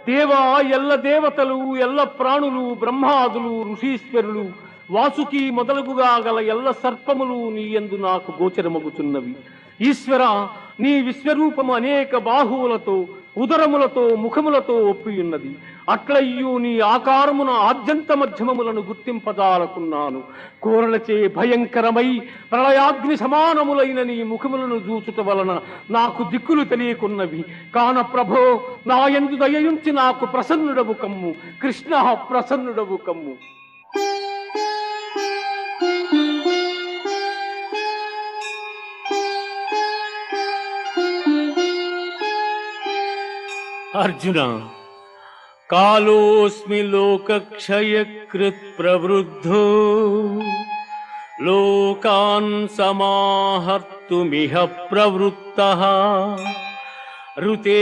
దేవా, ఎల్ల దేవతలు, ఎల్ల ప్రాణులు, బ్రహ్మాదులు, ఋషీశ్వరులు, వాసుకి మొదలుగుగా గల ఎల్ల సర్పములు నీ యందు నాకు గోచరమగుచున్నవి. ఈశ్వర, నీ విశ్వరూపము అనేక బాహువులతో, ఉదరములతో, ముఖములతో ఒప్పియున్నది. అట్లయ్యూ నీ ఆకారమున ఆద్యంత మధ్యమములను గుర్తింపజాలకున్నాను. కోరలచే భయంకరమై ప్రళయాగ్ని సమానములైన నీ ముఖములను చూచుట వలన నాకు దిక్కులు తెలియకున్నవి. కాన ప్రభో, నా యందు దయయుంచి నాకు ప్రసన్నుడవు కమ్ము. కృష్ణ, ప్రసన్నుడవు కమ్ము. అర్జున, కాలోస్మి లోకక్షయకృత్ ప్రవృద్ధో లోకాన్ సమాహర్తుమిహ ప్రవృత్తః ఋతే